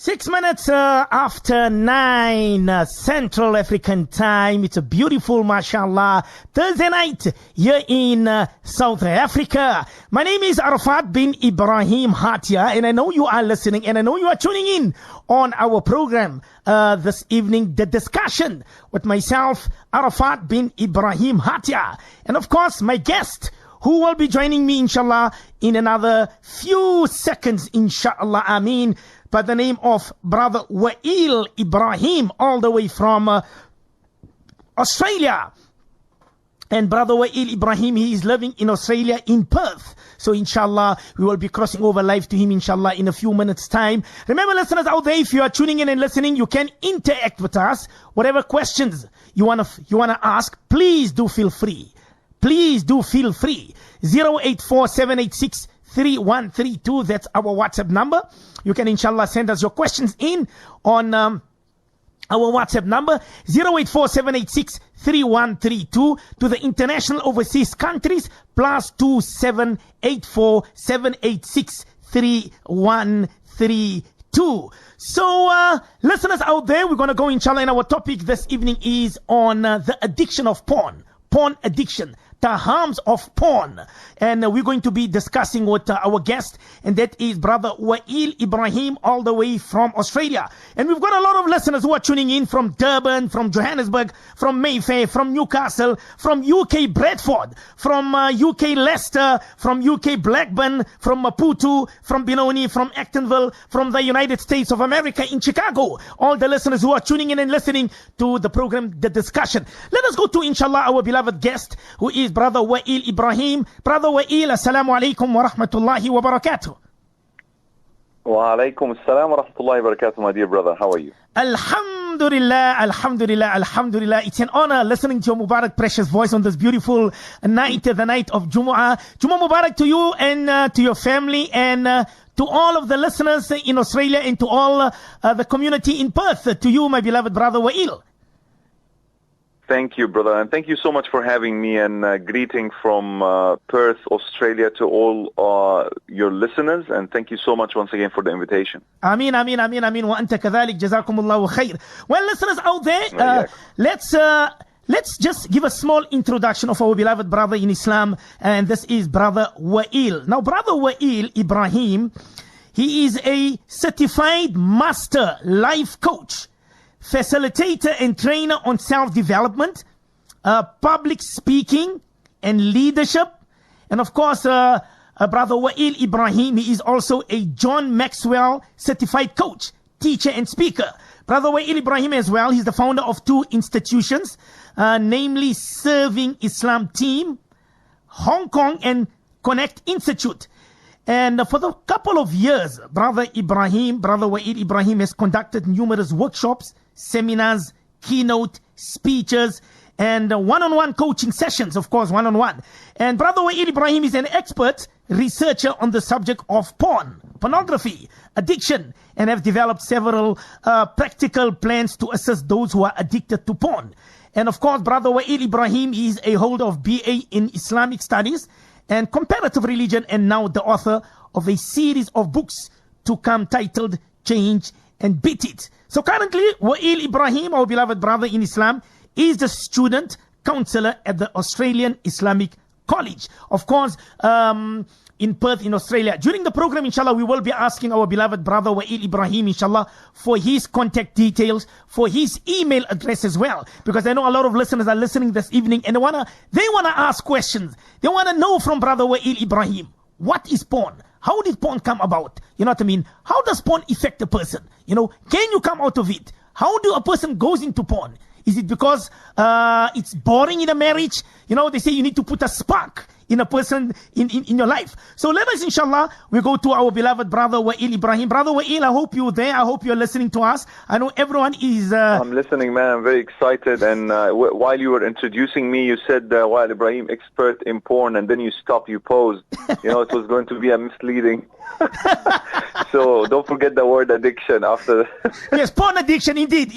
6 minutes after 9 Central African time. It's a beautiful, mashallah, Thursday night here in South Africa. My name is Arafat bin Ibrahim Hatia, and I know you are listening, and I know you are tuning in on our program this evening, The Discussion, with myself, Arafat bin Ibrahim Hatia, and of course, my guest, who will be joining me, inshallah, in another few seconds, inshallah, Ameen, by the name of Brother Wael Ibrahim, all the way from Australia. And Brother Wael Ibrahim, he is living in Australia, in Perth. So inshallah, we will be crossing over live to him, inshallah, in a few minutes' time. Remember, listeners out there, if you are tuning in and listening, you can interact with us. Whatever questions you wanna ask, please do feel free. Please do feel free. 084-786-3132. That's our WhatsApp number. You can, inshallah, send us your questions in on our WhatsApp number, 084-786-3132. To the international overseas countries, +27847863132. So, listeners out there, we're going to go, inshallah, and our topic this evening is on the addiction of porn. Porn addiction, the harms of porn. And we're going to be discussing with our guest, and that is Brother Wael Ibrahim, all the way from Australia. And we've got a lot of listeners who are tuning in from Durban, from Johannesburg, from Mayfair, from Newcastle, from UK Bradford, from UK Leicester, from UK Blackburn, from Maputo, from Benoni, from Actonville, from the United States of America in Chicago. All the listeners who are tuning in and listening to the program, The Discussion. Let us go to, inshallah, our beloved guest, who is Brother Wael Ibrahim. Brother Wael, assalamu alaikum wa rahmatullahi wa barakatuh. Wa alaikum assalam wa rahmatullahi wa barakatuh, my dear brother. How are you? Alhamdulillah, alhamdulillah, alhamdulillah. It's an honor listening to your Mubarak precious voice on this beautiful night, the night of Jumu'ah. Jumu'ah Mubarak to you and to your family, and to all of the listeners in Australia, and to all the community in Perth. To you, my beloved Brother Wael. Thank you, brother, and thank you so much for having me, and greeting from Perth, Australia, to all your listeners, and thank you so much once again for the invitation. Ameen, ameen, ameen, ameen, wa anta kadhalik, jazakumullahu khair. Well, listeners out there, let's just give a small introduction of our beloved brother in Islam, and this is Brother Wael. Now, Brother Wael Ibrahim, he is a certified master life coach, facilitator and trainer on self-development, public speaking and leadership. And of course, Brother Wael Ibrahim, he is also a John Maxwell certified coach, teacher and speaker. Brother Wael Ibrahim as well, he's the founder of 2 institutions, namely Serving Islam Team, Hong Kong, and Connect Institute. And for the couple of years, Brother Wael Ibrahim has conducted numerous workshops, seminars, keynote speeches, and one-on-one coaching sessions, of course, one-on-one. And Brother Wael Ibrahim is an expert researcher on the subject of pornography, addiction, and have developed several practical plans to assist those who are addicted to porn. And of course, Brother Wael Ibrahim is a holder of BA in Islamic Studies and Comparative Religion, and now the author of a series of books to come titled Change and Beat It. So currently, Wael Ibrahim, our beloved brother in Islam, is the student counselor at the Australian Islamic College, of course, in Perth, in Australia. During the program, inshallah, we will be asking our beloved brother Wael Ibrahim, inshallah, for his contact details, for his email address as well, because I know a lot of listeners are listening this evening, and they wanna ask questions. They wanna know from Brother Wael Ibrahim, what is porn? How did porn come about? You know what I mean? How does porn affect a person? You know, can you come out of it? How do a person goes into porn? Is it because it's boring in a marriage? You know, they say you need to put a spark in a person in your life. So let us, inshallah, we go to our beloved brother Wael Ibrahim. Brother Wael, I hope you're there. I hope you're listening to us. I know everyone is... I'm listening, man. I'm very excited. And while you were introducing me, you said Wael Ibrahim, expert in porn, and then you stopped, you paused. You know, it was going to be a misleading. So don't forget the word addiction after. Yes, porn addiction, indeed.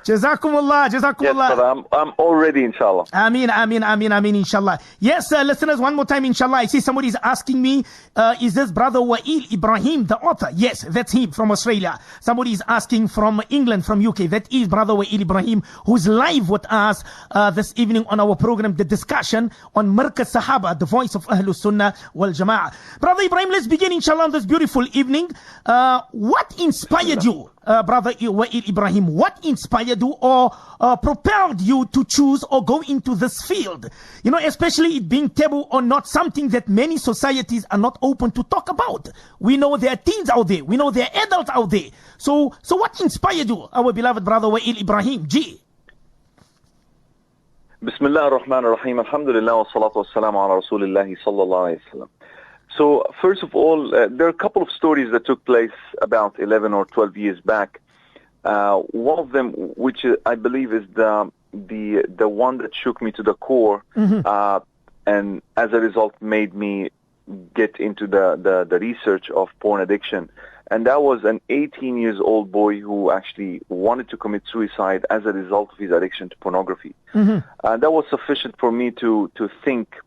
Jazakumullah. Yes, but I'm all ready, inshallah. Ameen. Ameen, inshallah. Yes, listeners, one more time, inshallah. I see somebody is asking me, is this brother Wa'il Ibrahim, the author? Yes, that's him from Australia. Somebody is asking from England, from UK. That is brother Wa'il Ibrahim, who's live with us this evening on our program, the discussion on Markaz Sahaba, the voice of Ahlus Sunnah wal Jama'ah. Brother Ibrahim, let's begin, inshallah, on this beautiful evening. What inspired you, brother Wa'il Ibrahim? What inspired you or propelled you to choose or go into this field? You know, especially it being taboo or not something that many societies are not open to talk about. We know there are teens out there. We know there are adults out there. So what inspired you, our beloved brother Wa'il Ibrahim? G. Bismillah ar-Rahman ar-Rahim. Alhamdulillah wa salatu wa salam ala Rasulillahi sallallahu alayhi wa sallam. So, first of all, there are a couple of stories that took place about 11 or 12 years back. One of them, which I believe is the one that shook me to the core, and as a result made me get into the research of porn addiction. And that was an 18-year-old boy who actually wanted to commit suicide as a result of his addiction to pornography. That was sufficient for me to think,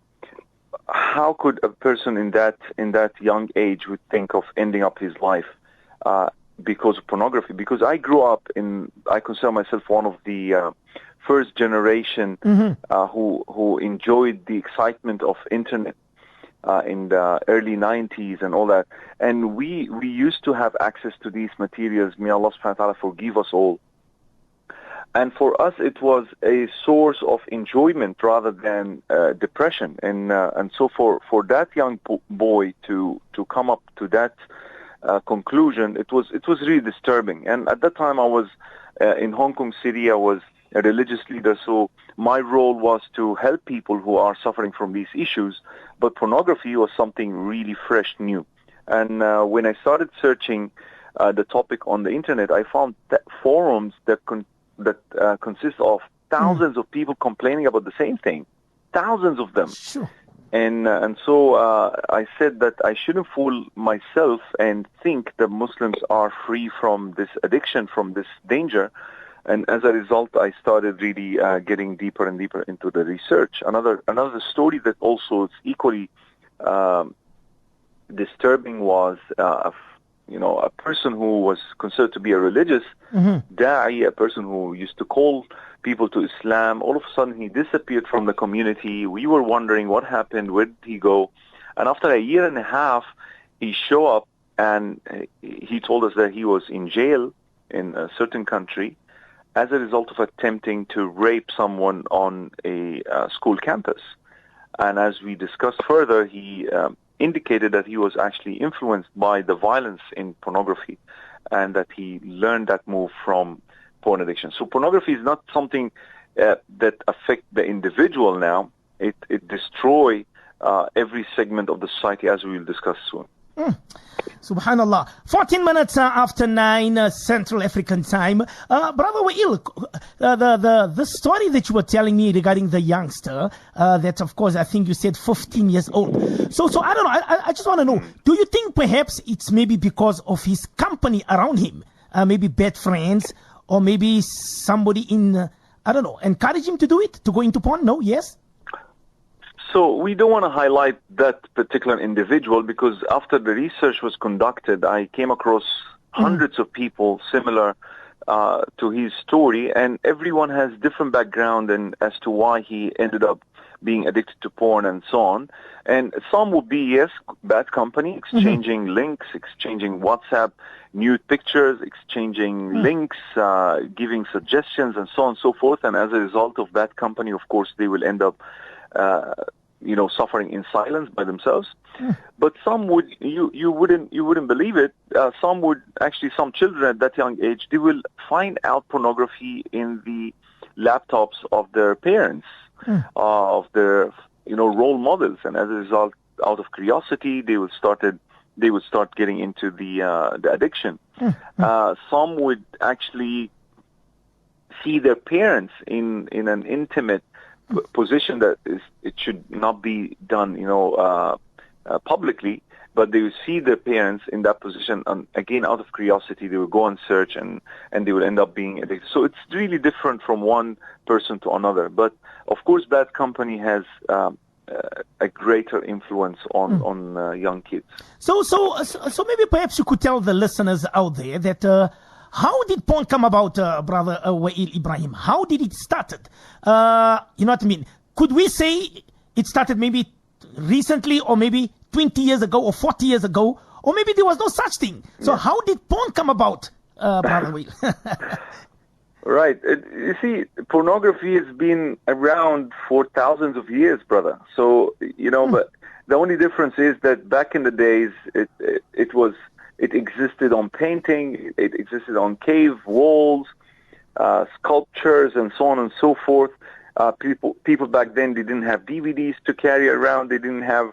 how could a person in that young age would think of ending up his life because of pornography? Because I grew up I consider myself one of the first generation who enjoyed the excitement of internet in the early 90s and all that. And we used to have access to these materials. May Allah subhanahu wa ta'ala forgive us all. And for us, it was a source of enjoyment rather than depression. And so for that young boy to come up to that conclusion, it was really disturbing. And at that time, I was in Hong Kong City. I was a religious leader, so my role was to help people who are suffering from these issues. But pornography was something really fresh, new. And when I started searching the topic on the internet, I found that forums that consist of thousands of people complaining about the same thing, thousands of them. Sure. And so I said that I shouldn't fool myself and think that Muslims are free from this addiction, from this danger. And as a result, I started really getting deeper and deeper into the research. Another story that also is equally disturbing was a person who was considered to be a religious da'i, a person who used to call people to Islam. All of a sudden, he disappeared from the community. We were wondering what happened, where did he go? And after a year and a half, he showed up and he told us that he was in jail in a certain country as a result of attempting to rape someone on a school campus. And as we discussed further, he indicated that he was actually influenced by the violence in pornography and that he learned that move from porn addiction. So pornography is not something that affects the individual now. It destroys every segment of the society, as we will discuss soon. Subhanallah. 14 minutes after 9 Central African time. Brother Wa'il, the story that you were telling me regarding the youngster, that of course I think you said 15 years old. So I don't know, I just want to know, do you think perhaps it's maybe because of his company around him, maybe bad friends, or maybe somebody encourage him to do it, to go into porn? No? Yes? So we don't want to highlight that particular individual because after the research was conducted, I came across hundreds of people similar to his story, and everyone has different background and as to why he ended up being addicted to porn and so on. And some would be, yes, bad company, exchanging links, exchanging WhatsApp, nude pictures, exchanging links, giving suggestions, and so on and so forth. And as a result of bad company, of course, they will end up suffering in silence by themselves. But some would, you wouldn't believe it. Some children at that young age, they will find out pornography in the laptops of their parents, of their, role models. And as a result, out of curiosity, they would start getting into the addiction. Some would actually see their parents in an intimate position that it should not be done, publicly, but they would see their parents in that position, and again, out of curiosity, they would go and search, and they would end up being addicted. So it's really different from one person to another. But of course, bad company has a greater influence on young kids. So maybe perhaps you could tell the listeners out there that how did porn come about, brother Wa'il Ibrahim? How did it started? You know what I mean? Could we say it started maybe recently, or maybe 20 years ago, or 40 years ago, or maybe there was no such thing? So how did porn come about, brother Wa'il? Right. You see, pornography has been around for thousands of years, brother. So, you know, but the only difference is that back in the days, it existed on painting, it existed on cave walls, sculptures, and so on and so forth. People back then, they didn't have DVDs to carry around. They didn't have,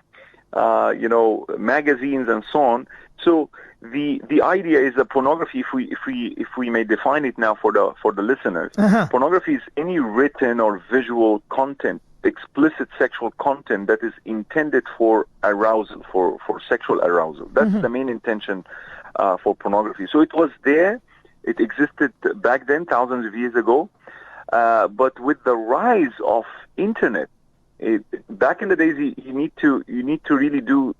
magazines and so on. So the idea is that pornography, if we may define it now for the listeners, pornography is any written or visual content, explicit sexual content that is intended for arousal, for sexual arousal. That's the main intention for pornography. So it was there. It existed back then, thousands of years ago. But with the rise of internet, back in the days, you need to really do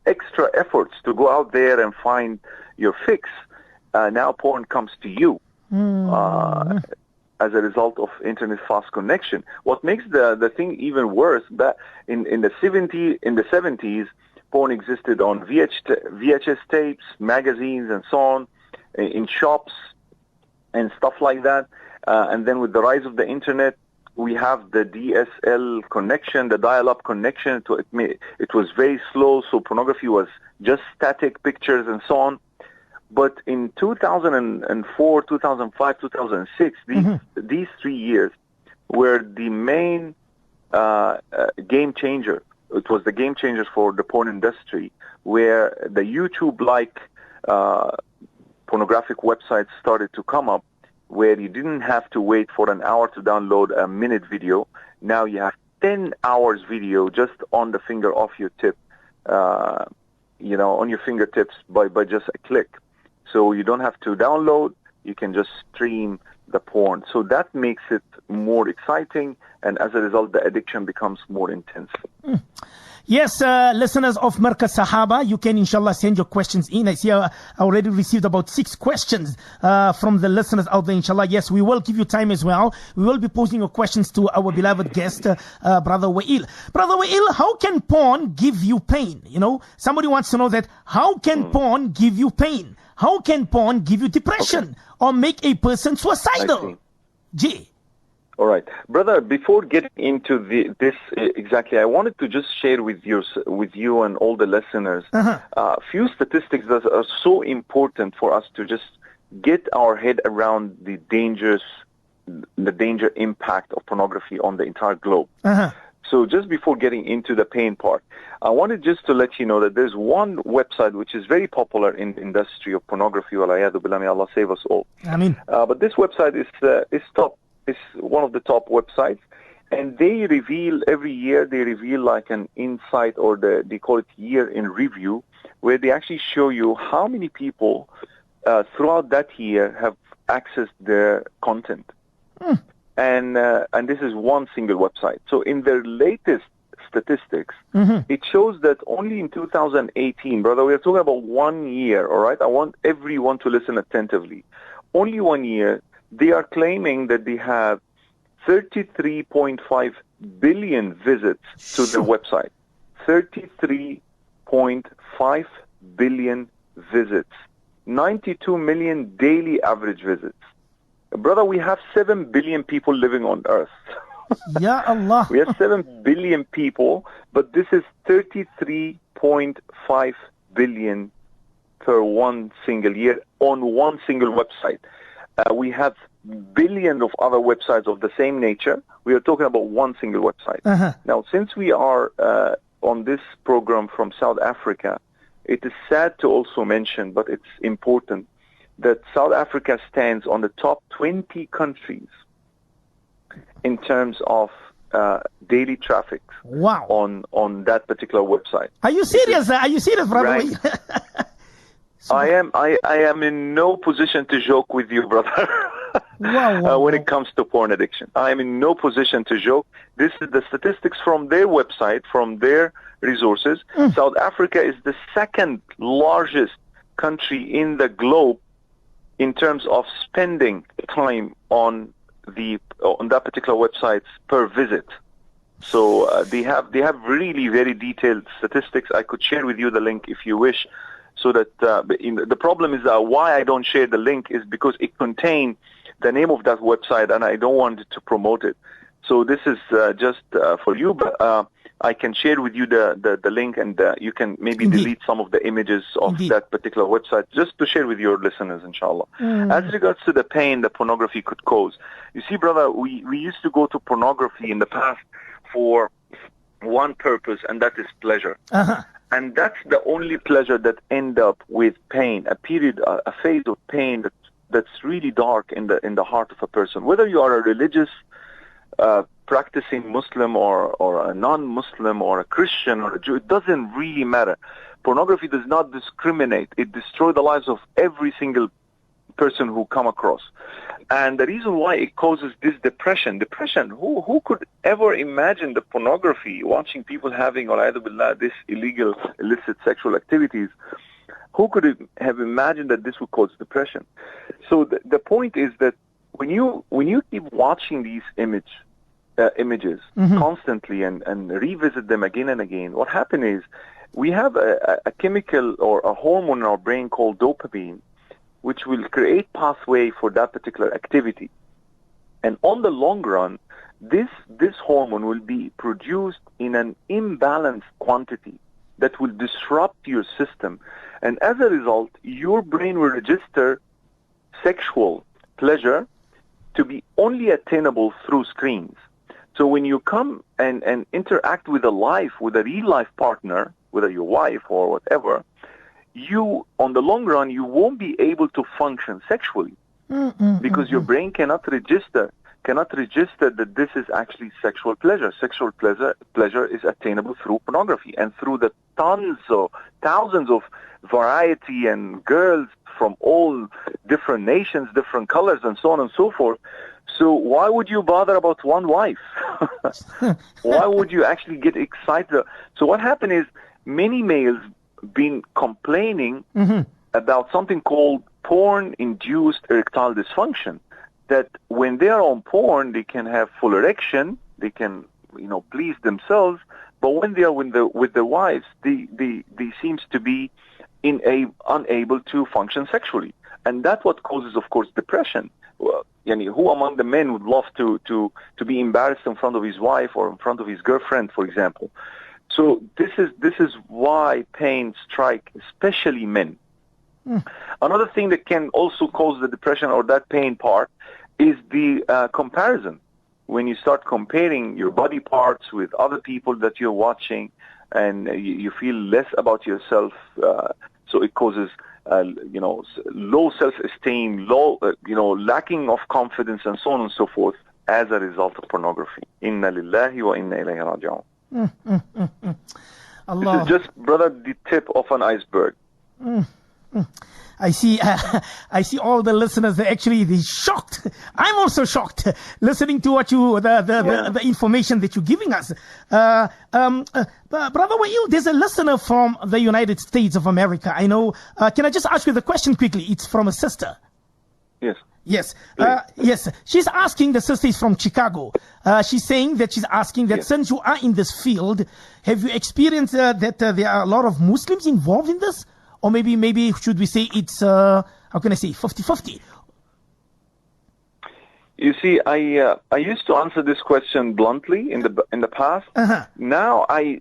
extra efforts to go out there and find your fix. Now porn comes to you as a result of internet fast connection. What makes the thing even worse, that in the 70s, porn existed on VHS tapes, magazines, and so on, in shops and stuff like that. And then with the rise of the internet, we have the DSL connection, the dial-up connection. It was very slow, so pornography was just static pictures and so on. But in 2004, 2005, 2006, these 3 years were the main game changer. It was the game changer for the porn industry, where the YouTube-like pornographic websites started to come up, where you didn't have to wait for an hour to download a minute video. Now you have 10 hours video just on the finger of your tip, on your fingertips by just a click. So you don't have to download, you can just stream the porn. So that makes it more exciting, and as a result, the addiction becomes more intense. Yes, listeners of Markaz Sahaba, you can inshallah send your questions in. I see I already received about 6 questions from the listeners out there, inshallah. Yes, we will give you time as well. We will be posing your questions to our beloved guest, Brother Wa'il. Brother Wa'il, how can porn give you pain? You know, somebody wants to know that, how can porn give you pain? How can porn give you depression or make a person suicidal? G. All right. Brother, before getting into this exactly, I wanted to just share with you and all the listeners a few statistics that are so important for us to just get our head around the danger impact of pornography on the entire globe. So just before getting into the pain part, I wanted just to let you know that there's one website which is very popular in the industry of pornography. Walayadu billah, may Allah save us all. But this website is top. It's one of the top websites, and they reveal every year. They reveal like an insight, or they call it year in review, where they actually show you how many people throughout that year have accessed their content, and this is one single website. So in their latest statistics, it shows that only in 2018, brother, we are talking about 1 year. All right, I want everyone to listen attentively. Only 1 year. They are claiming that they have 33.5 billion visits to their website. 33.5 billion visits. 92 million daily average visits. Brother, we have 7 billion people living on Earth. Ya Allah. We have 7 billion people, but this is 33.5 billion per one single year on one single website. We have billions of other websites of the same nature. We are talking about one single website. Now, since we are on this program from South Africa, it is sad to also mention, but it's important, that South Africa stands on the top 20 countries in terms of daily traffic on that particular website. Are you serious? Are you serious, brother? Right. I am in no position to joke with you, brother. When it comes to porn addiction, I am in no position to joke. This is the statistics from their website, from their resources. South Africa is the second largest country in the globe in terms of spending time on that particular websites per visit. So they have really very detailed statistics. I could share with you the link if you wish. So that the problem is why I don't share the link is because it contains the name of that website and I don't want to promote it. So this is just for you, but I can share with you the link, and you can maybe delete some of the images of that particular website just to share with your listeners, inshallah. As regards to the pain that pornography could cause, you see, brother, we used to go to pornography in the past for one purpose, and that is pleasure. And that's the only pleasure that end up with pain, a phase of pain that's really dark in the heart of a person. Whether you are a religious, practicing Muslim or a non-Muslim or a Christian or a Jew, it doesn't really matter. Pornography does not discriminate. It destroys the lives of every single person who come across. And the reason why it causes this depression, who could ever imagine the pornography, watching people having, this illegal, illicit sexual activities, who could have imagined that this would cause depression? So the point is that when you keep watching these images constantly and revisit them again and again, what happens is we have a chemical or a hormone in our brain called dopamine, which will create pathway for that particular activity. And on the long run, this hormone will be produced in an imbalanced quantity that will disrupt your system. And as a result, your brain will register sexual pleasure to be only attainable through screens. So when you come and interact with a real life partner, whether your wife or whatever, on the long run, you won't be able to function sexually because your brain cannot register that this is actually sexual pleasure. Sexual pleasure is attainable through pornography and through the thousands of variety and girls from all different nations, different colors, and so on and so forth. So why would you bother about one wife? Why would you actually get excited? So what happened is many males been complaining about something called porn-induced erectile dysfunction, that when they are on porn, they can have full erection, they can, please themselves, but when they are with their wives, they seems to be unable to function sexually. And that's what causes, of course, depression. Well, who among the men would love to be embarrassed in front of his wife or in front of his girlfriend, for example? So this is why pain strike, especially men. Another thing that can also cause the depression or that pain part is the comparison. When you start comparing your body parts with other people that you're watching, and you feel less about yourself, so it causes low self-esteem, lacking of confidence, and so on and so forth as a result of pornography. Inna lillahi wa inna ilayhi raji'un. Allah. This is just, brother, the tip of an iceberg. I see all the listeners, they're shocked. I'm also shocked listening to what the information that you're giving us. Brother Wa'il, there's a listener from the United States of America. I know. Can I just ask you the question quickly? It's from a sister. Yes. Yes. Yes. She's asking, the sister is from Chicago. She's saying that since you are in this field, have you experienced that there are a lot of Muslims involved in this? Or maybe should we say it's, 50-50? You see, I used to answer this question bluntly in the past. Now I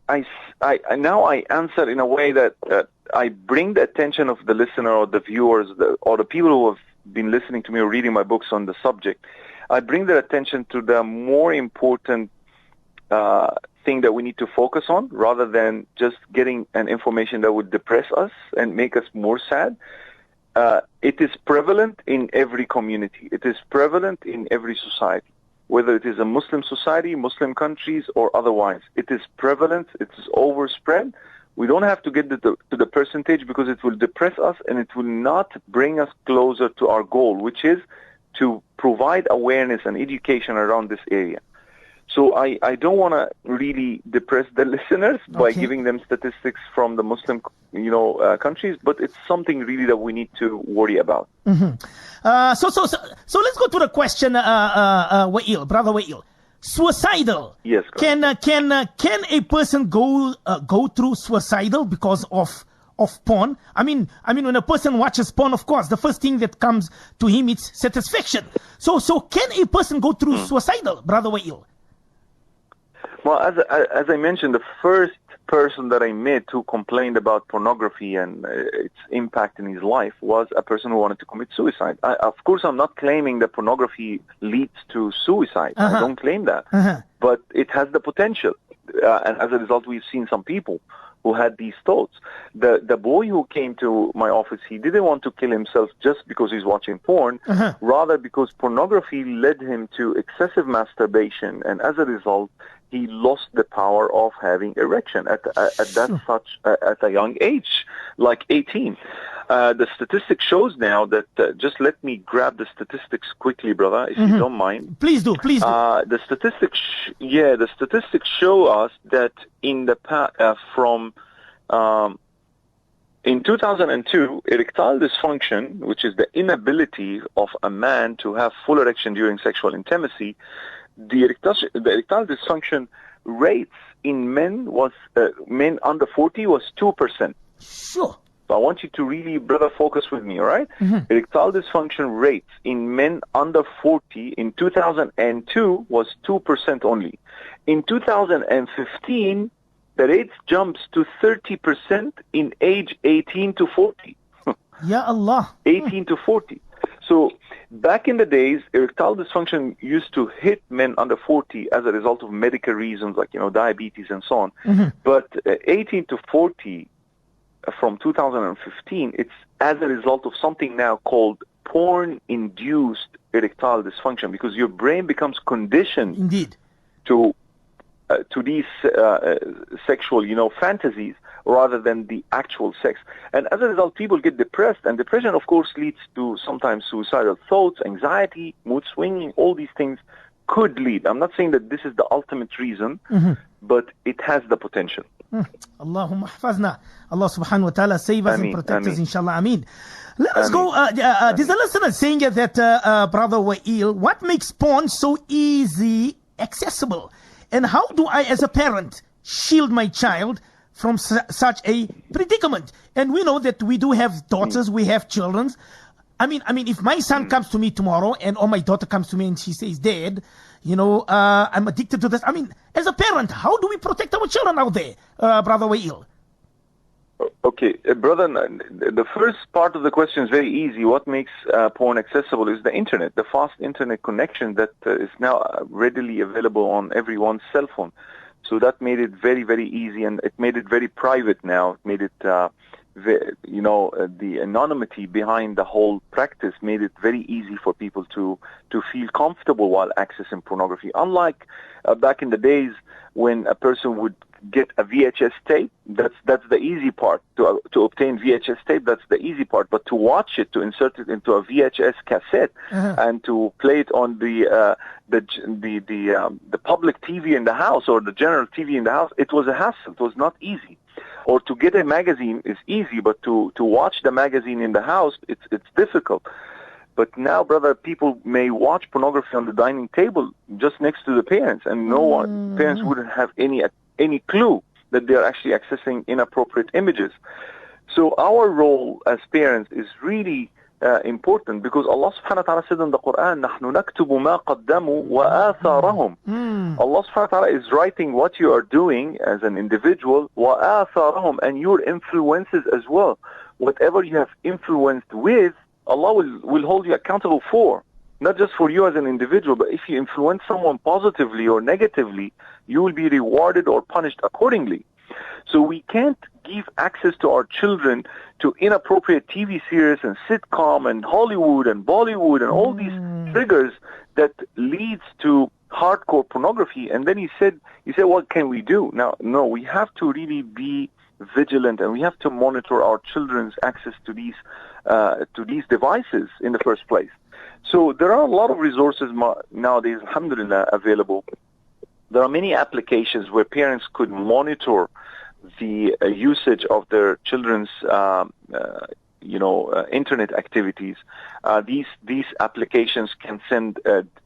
answer in a way that I bring the attention of the listener or the viewers or the people who have been listening to me or reading my books on the subject. I bring their attention to the more important thing that we need to focus on, rather than just getting an information that would depress us and make us more sad. It is prevalent in every community. It is prevalent in every society. whether it is a Muslim society, Muslim countries, or otherwise. It is prevalent, it is overspread. We don't have to get to the percentage because it will depress us and it will not bring us closer to our goal, which is to provide awareness and education around this area. So I don't want to really depress the listeners by giving them statistics from the Muslim, countries, but it's something really that we need to worry about. Mm-hmm. So let's go to the question, Wa'il, brother Wa'il. Suicidal. Yes. Can a person go through suicidal because of porn? I mean, when a person watches porn, of course, the first thing that comes to him is satisfaction. So can a person go through suicidal, brother Wa'il? Well, as I mentioned, the first person that I met who complained about pornography and its impact in his life was a person who wanted to commit suicide. Of course, I'm not claiming that pornography leads to suicide. I don't claim that. But it has the potential. And as a result, we've seen some people who had these thoughts. The boy who came to my office, he didn't want to kill himself just because he's watching porn, rather because pornography led him to excessive masturbation, and as a result, he lost the power of having erection at a young age, like 18. The statistics shows now that, just let me grab the statistics quickly, brother, if you don't mind. Please do. The statistics show us that in the in 2002, erectile dysfunction, which is the inability of a man to have full erection during sexual intimacy, the erectile dysfunction rates in men under 40 was 2%. Sure. So I want you to really, brother, focus with me, all right? Erectile dysfunction rates in men under 40 in 2002 was 2% only. In 2015, the rate jumps to 30% in age 18 to 40. Ya Allah. 18 to 40. So back in the days, erectile dysfunction used to hit men under 40 as a result of medical reasons like, diabetes and so on. But 18 to 40 from 2015, it's as a result of something now called porn-induced erectile dysfunction, because your brain becomes conditioned Indeed. to these sexual, fantasies rather than the actual sex. And as a result, people get depressed, and depression, of course, leads to sometimes suicidal thoughts, anxiety, mood swinging. All these things could lead. I'm not saying that this is the ultimate reason, but it has the potential. Allahumma hafazna. Allah subhanahu wa ta'ala save us and protect us, inshallah. Ameen. Let us go. There's a listener saying that, Brother Wa'il, what makes porn so easy accessible? And how do I, as a parent, shield my child from such a predicament? And we know that we do have daughters, we have children. I mean, if my son comes to me tomorrow, or my daughter comes to me and she says, Dad, I'm addicted to this. I mean, as a parent, how do we protect our children out there, Brother Wa'il? Okay, brother, the first part of the question is very easy. What makes porn accessible is the internet, the fast internet connection that is now readily available on everyone's cell phone. So that made it very, very easy, and it made it very private now. It made it, the anonymity behind the whole practice made it very easy for people to feel comfortable while accessing pornography. Unlike back in the days when a person would get a VHS tape, that's the easy part. To obtain VHS tape, that's the easy part. But to watch it, to insert it into a VHS cassette, and to play it on the public TV in the house or the general TV in the house, it was a hassle. It was not easy. Or to get a magazine is easy, but to watch the magazine in the house, it's difficult. But now, brother, people may watch pornography on the dining table just next to the parents, and parents wouldn't have any clue that they are actually accessing inappropriate images. So our role as parents is really important, because Allah subhanahu wa ta'ala said in the Quran, نَحْنُ نَكْتُبُ مَا قَدَّمُوا وَآثَارَهُم. Allah subhanahu wa ta'ala is writing what you are doing as an individual, وَآثَارَهُم, and your influences as well. Whatever you have influenced with, Allah will hold you accountable for. Not just for you as an individual, but if you influence someone positively or negatively, you will be rewarded or punished accordingly. So we can't give access to our children to inappropriate TV series and sitcom and Hollywood and Bollywood and all these triggers that leads to hardcore pornography. And then he said, what can we do? Now, no, we have to really be vigilant, and we have to monitor our children's access to these devices in the first place. So there are a lot of resources nowadays, alhamdulillah, available. There are many applications where parents could monitor the usage of their children's internet activities. These applications can send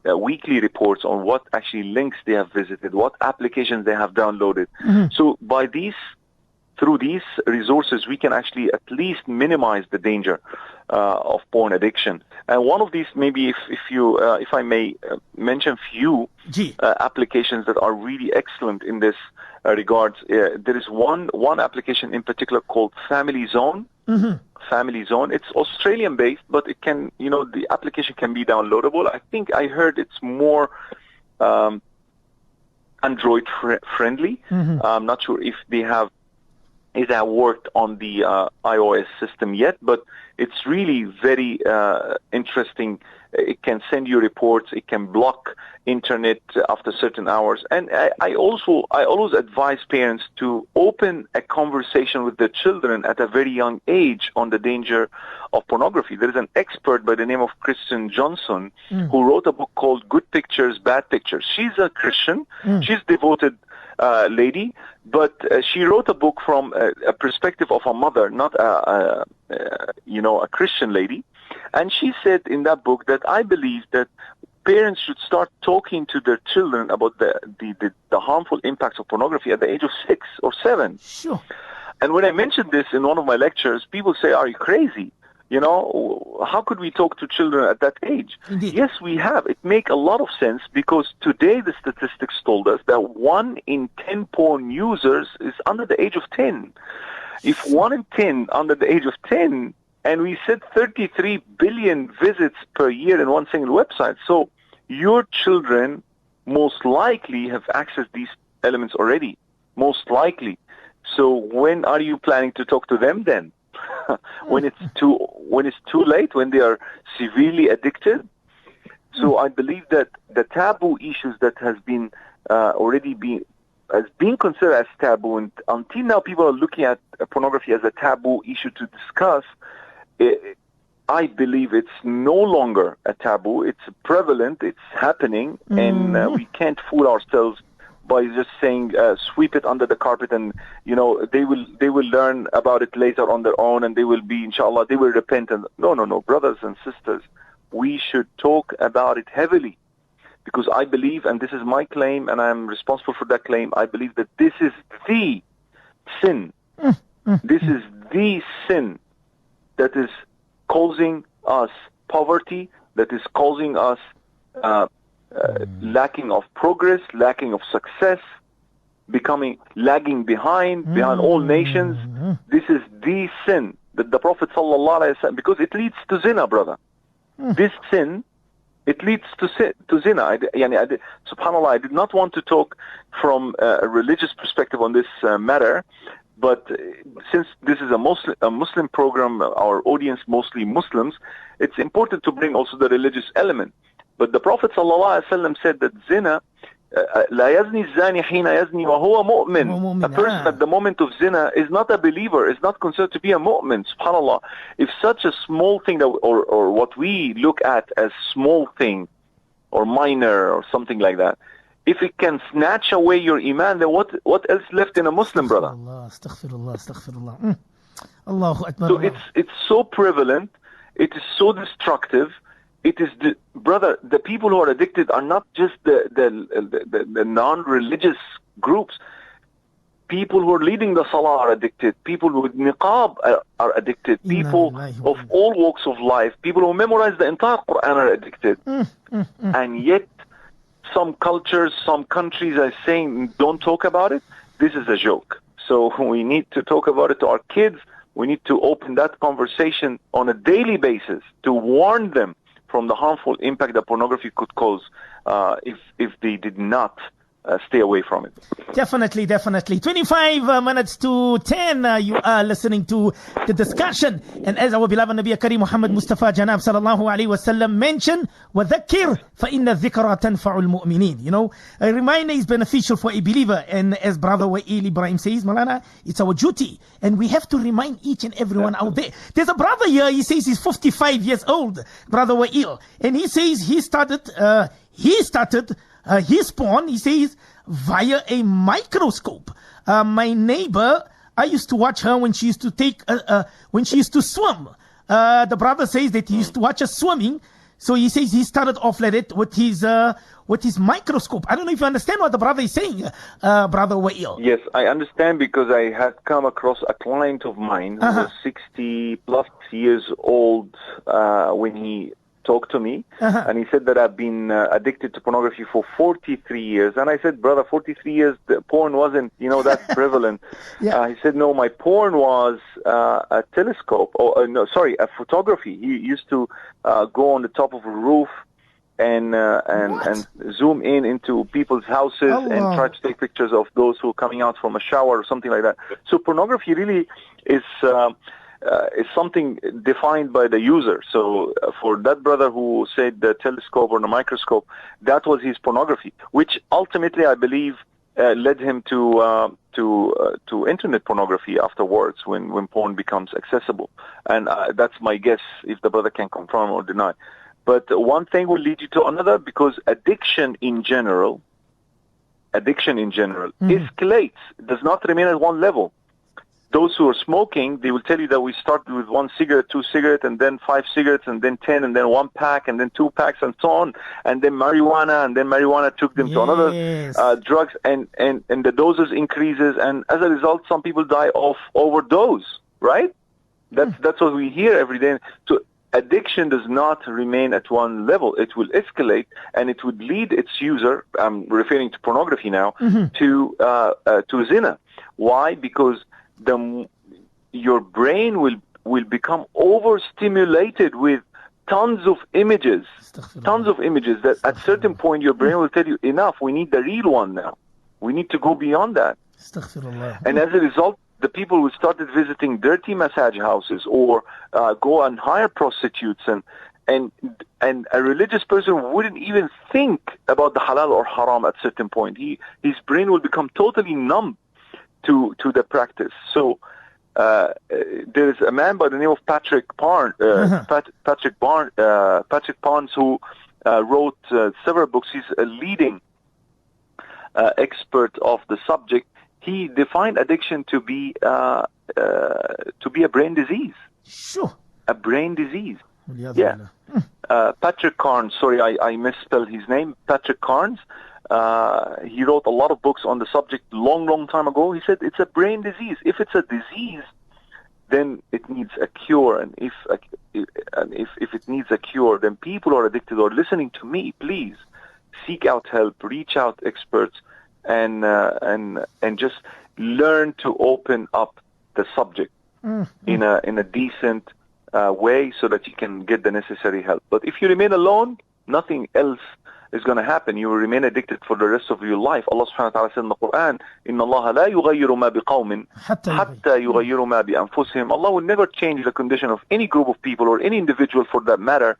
weekly reports on what actually links they have visited, what applications they have downloaded. So through these resources, we can actually at least minimize the danger of porn addiction. And one of these, maybe if I may mention few applications that are really excellent in this regards. There is one application in particular called Family Zone. Family Zone. It's Australian based, but it can, the application can be downloadable. I think I heard it's more Android friendly. I'm not sure if they have worked on the iOS system yet, but it's really very interesting. It can send you reports. It can block internet after certain hours. And I always advise parents to open a conversation with their children at a very young age on the danger of pornography. There is an expert by the name of Kristen Johnson who wrote a book called Good Pictures, Bad Pictures. She's a Christian. She's devoted lady, but she wrote a book from a perspective of a mother, not a Christian lady. And she said in that book that I believe that parents should start talking to their children about the harmful impacts of pornography at the age of 6 or 7. Sure. And when I mentioned this in one of my lectures, people say, "Are you crazy? How could we talk to children at that age?" Indeed. Yes, we have. It makes a lot of sense because today the statistics told us that 1 in 10 porn users is under the age of 10. If 1 in 10 under the age of 10, and we said 33 billion visits per year in one single website, so your children most likely have accessed these elements already, most likely. So when are you planning to talk to them then? when it's too late, when they are severely addicted. So I believe that the taboo issues that has been considered as taboo, and until now people are looking at pornography as a taboo issue to discuss. I believe it's no longer a taboo. It's prevalent. It's happening, and we can't fool ourselves by just saying sweep it under the carpet, and they will learn about it later on their own, and they will be, inshallah, they will repent. And no, brothers and sisters, we should talk about it heavily, because I believe, and this is my claim, and I'm responsible for that claim, I believe that this is the sin. This is the sin that is causing us poverty, that is causing us lacking of progress, lacking of success, lagging behind all nations. This is the sin that the Prophet ﷺ, because it leads to zina, brother. This sin, it leads to zina. Subhanallah, I did not want to talk from a religious perspective on this matter, but since this is a Muslim program, our audience mostly Muslims, it's important to bring also the religious element. But the Prophet ﷺ said that zina, لا يزني الزاني حين يزني وهو مؤمن. A person at the moment of zina is not a believer, is not considered to be a mu'min. Subhanallah. If such a small thing, or what we look at as small thing, or minor, or something like that, if it can snatch away your iman, then what else left in a Muslim, brother? Astaghfirullah. Allahu Akbar. So it's so prevalent, it is so destructive. It is brother, the people who are addicted are not just the non-religious groups. People who are leading the salah are addicted. People with niqab are addicted. People of all walks of life. People who memorize the entire Quran are addicted. And yet, some cultures, some countries are saying, don't talk about it. This is a joke. So we need to talk about it to our kids. We need to open that conversation on a daily basis to warn them from the harmful impact that pornography could cause if they did not stay away from it. Definitely. 25 minutes to 10. You are listening to the discussion. And as our beloved Nabi Kareem Muhammad Mustafa Janab sallallahu alayhi wa sallam mentioned, وَذَكِّرْ فَإِنَّ الذِّكْرَى تَنْفَعُ الْمُؤْمِنِينَ. You know, a reminder is beneficial for a believer. And as Brother Wa'il Ibrahim says, Malana, it's our duty. And we have to remind each and everyone out there. There's a brother here, he says he's 55 years old, Brother Wa'il. And he says he started his porn, he says, via a microscope. My neighbor, I used to watch her when she used to swim. The brother says that he used to watch her swimming. So he says he started off like it with his microscope. I don't know if you understand what the brother is saying, Brother Wa'il. Yes, I understand, because I had come across a client of mine who was 60 plus years old when he talked to me, and he said that I've been addicted to pornography for 43 years. And I said, brother, 43 years, the porn wasn't, that prevalent. He said, no, my porn was a telescope, a photography. He used to go on the top of a roof and zoom into people's houses and try to take pictures of those who are coming out from a shower or something like that. So pornography really is something defined by the user. So for that brother who said the telescope or the microscope, that was his pornography, which ultimately I believe led him to internet pornography afterwards when porn becomes accessible. And that's my guess, if the brother can confirm or deny. But one thing will lead you to another, because addiction in general escalates, does not remain at one level. Those who are smoking, they will tell you that we started with 1 cigarette, 2 cigarettes, and then 5 cigarettes, and then 10, and then 1 pack, and then 2 packs, and so on. And then marijuana took them to another drugs, and the doses increases, and as a result, some people die of overdose, right? That's what we hear every day. So addiction does not remain at one level. It will escalate, and it would lead its user, I'm referring to pornography now, to zina. Why? Because your brain will become overstimulated with tons of images that at certain point your brain will tell you, enough, we need the real one now. We need to go beyond that. And as a result, the people who started visiting dirty massage houses or go and hire prostitutes, and a religious person wouldn't even think about the halal or haram at certain point. His brain will become totally numb to the practice. So there is a man by the name of Patrick Barnes who wrote several books. He's a leading expert of the subject. He defined addiction to be a brain disease. Sure. A brain disease. Yeah. Patrick Carnes. Sorry, I misspelled his name. Patrick Carnes. He wrote a lot of books on the subject long time ago. He said it's a brain disease. If it's a disease, then it needs a cure. And if it needs a cure, then people who are addicted or listening to me, please seek out help, reach out experts, and just learn to open up the subject in a decent way, so that you can get the necessary help. But if you remain alone, nothing else is going to happen. You will remain addicted for the rest of your life. Allah subhanahu wa ta'ala said in the Quran, إِنَّ اللَّهَ لَا يُغَيِّرُ مَا بِقَوْمٍ حَتَّى يُغَيِّرُ مَا بِأَنفُسِهِمْ. Allah will never change the condition of any group of people or any individual for that matter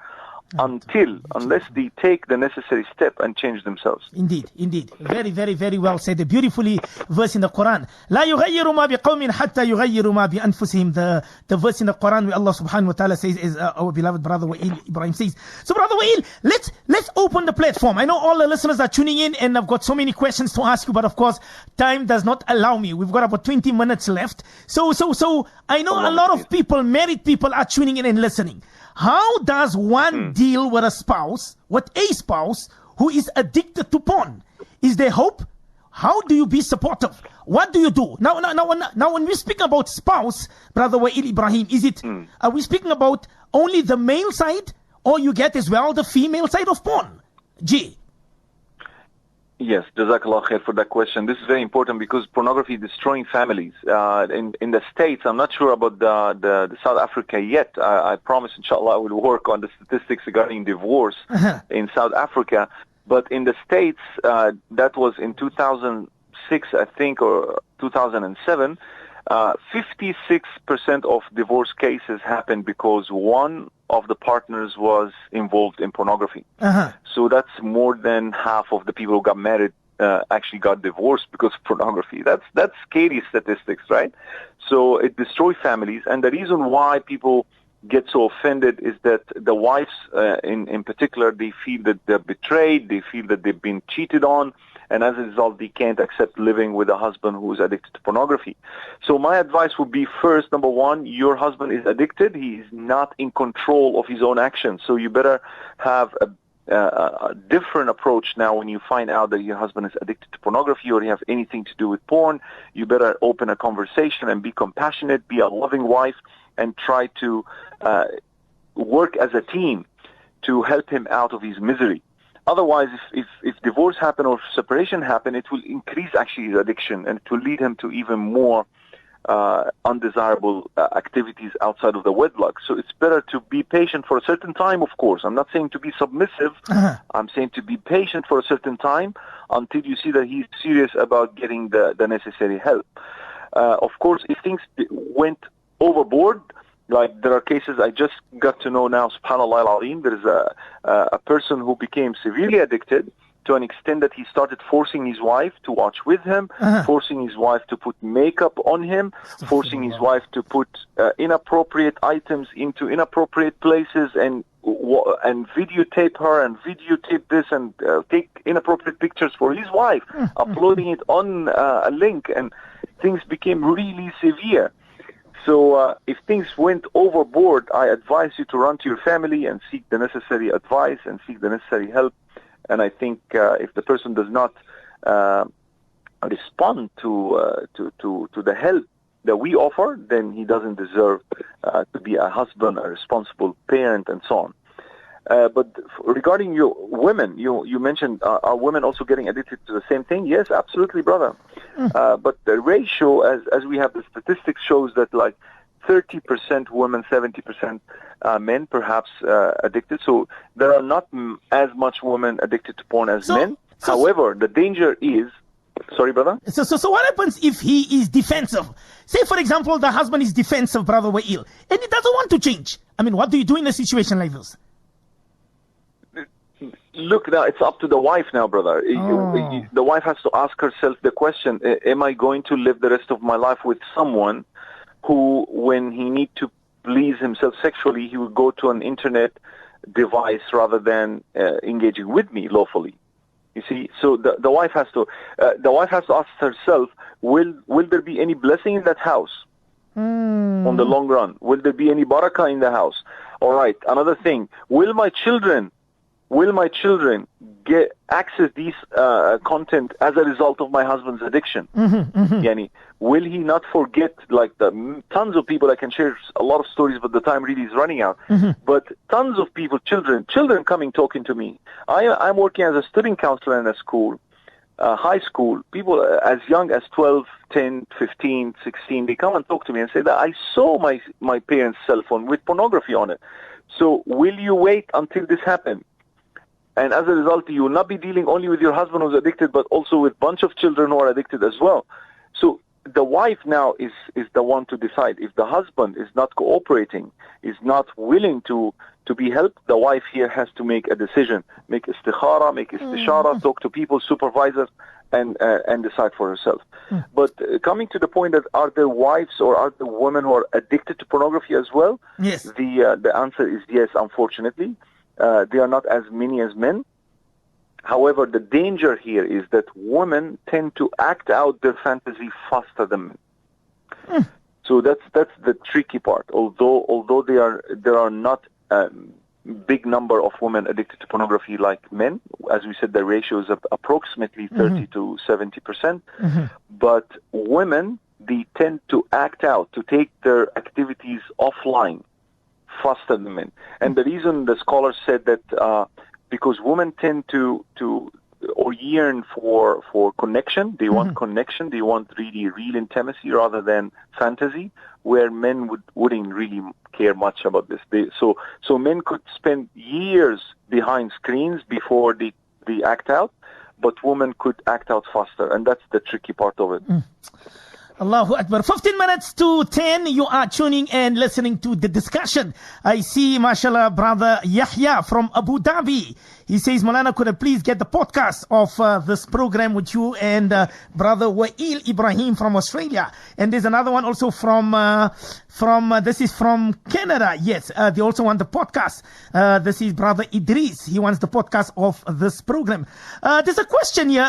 unless they take the necessary step and change themselves. Indeed. Very, very, very well said. A beautifully verse in the Quran. لا يغير ما بقوم حتى يغير ما بأنفسهم. The verse in the Quran where Allah subhanahu wa ta'ala says, is our beloved brother Wa'il Ibrahim says. So brother Wa'il, let's open the platform. I know all the listeners are tuning in, and I've got so many questions to ask you, but of course time does not allow me. We've got about 20 minutes left. So I know a lot of people, married people, are tuning in and listening. How does one deal with a spouse who is addicted to porn? Is there hope? How do you be supportive? What do you do? Now when we speak about spouse, Brother Wa'il Ibrahim, are we speaking about only the male side, or you get as well the female side of porn? Yes, Jazakallah khair for that question. This is very important because pornography is destroying families. In the States, I'm not sure about the South Africa yet. I promise, inshallah, I will work on the statistics regarding divorce in South Africa. But in the States, that was in 2006, I think, or 2007, 56% of divorce cases happened because one of the partners was involved in pornography. So that's more than half of the people who got married actually got divorced because of pornography. That's scary statistics, right? So it destroys families, and the reason why people get so offended is that the wives, in particular, they feel that they're betrayed, they feel that they've been cheated on, and as a result, they can't accept living with a husband who is addicted to pornography. So my advice would be, first, number one, your husband is addicted. He is not in control of his own actions. So you better have a different approach now when you find out that your husband is addicted to pornography or you have anything to do with porn. You better open a conversation and be compassionate, be a loving wife, and try to work as a team to help him out of his misery. Otherwise, if divorce happen or separation happen, it will increase actually his addiction, and it will lead him to even more undesirable activities outside of the wedlock. So it's better to be patient for a certain time, of course. I'm not saying to be submissive. I'm saying to be patient for a certain time until you see that he's serious about getting the necessary help. Of course, if things went overboard, like there are cases I just got to know now, subhanAllah al-Azim, there is a person who became severely addicted to an extent that he started forcing his wife to watch with him, forcing his wife to put makeup on him, forcing his wife to put inappropriate items into inappropriate places and videotape her and videotape this and take inappropriate pictures for his wife, uploading it on a link, and things became really severe. So if things went overboard, I advise you to run to your family and seek the necessary advice and seek the necessary help. And I think if the person does not respond to the help that we offer, then he doesn't deserve to be a husband, a responsible parent, and so on. But regarding your women, you mentioned, are women also getting addicted to the same thing? Yes, absolutely, brother. But the ratio, as we have the statistics, shows that like 30% women, 70% men, perhaps addicted. So there are not as much women addicted to porn as men. However, the danger is... Sorry, brother? So what happens if he is defensive? Say, for example, the husband is defensive, brother Wa'il, and he doesn't want to change. I mean, what do you do in a situation like this? Look, now it's up to the wife now, brother. The wife has to ask herself the question, am I going to live the rest of my life with someone who, when he needs to please himself sexually, he would go to an internet device rather than engaging with me lawfully? You see, so the wife has to ask herself, will there be any blessing in that house on the long run? Will there be any barakah in the house? All right, another thing, will my children get access these content as a result of my husband's addiction? Yani, will he not forget, like the tons of people, I can share a lot of stories, but the time really is running out. But tons of people, children coming talking to me. I'm working as a student counselor in a school, high school. People as young as 12, 10, 15, 16, they come and talk to me and say that I saw my parents' cell phone with pornography on it. So will you wait until this happens? And as a result, you will not be dealing only with your husband who's addicted, but also with a bunch of children who are addicted as well. So the wife now is the one to decide. If the husband is not cooperating, is not willing to be helped, the wife here has to make a decision, make istikhara, make istishara, talk to people, supervisors, and decide for herself. But coming to the point that are there wives or are there women who are addicted to pornography as well? Yes. The answer is yes, unfortunately. They are not as many as men. However, the danger here is that women tend to act out their fantasy faster than men. So that's the tricky part. Although there are not big number of women addicted to pornography like men, as we said, the ratio is approximately 30 to 70%. But women, they tend to act out, to take their activities offline faster than men. And the reason the scholars said that because women tend to or yearn for connection. They want connection. They want really real intimacy rather than fantasy, where men wouldn't really care much about this. So men could spend years behind screens before they the act out, but women could act out faster, and that's the tricky part of it. Allahu Akbar. 15 minutes to 10, you are tuning and listening to the discussion. I see, mashallah, brother Yahya from Abu Dhabi. He says, Maulana, could I please get the podcast of this program with you and brother Wa'il Ibrahim from Australia. And there's another one also from this is from Canada. Yes, they also want the podcast. This is brother Idris. He wants the podcast of this program. There's a question here,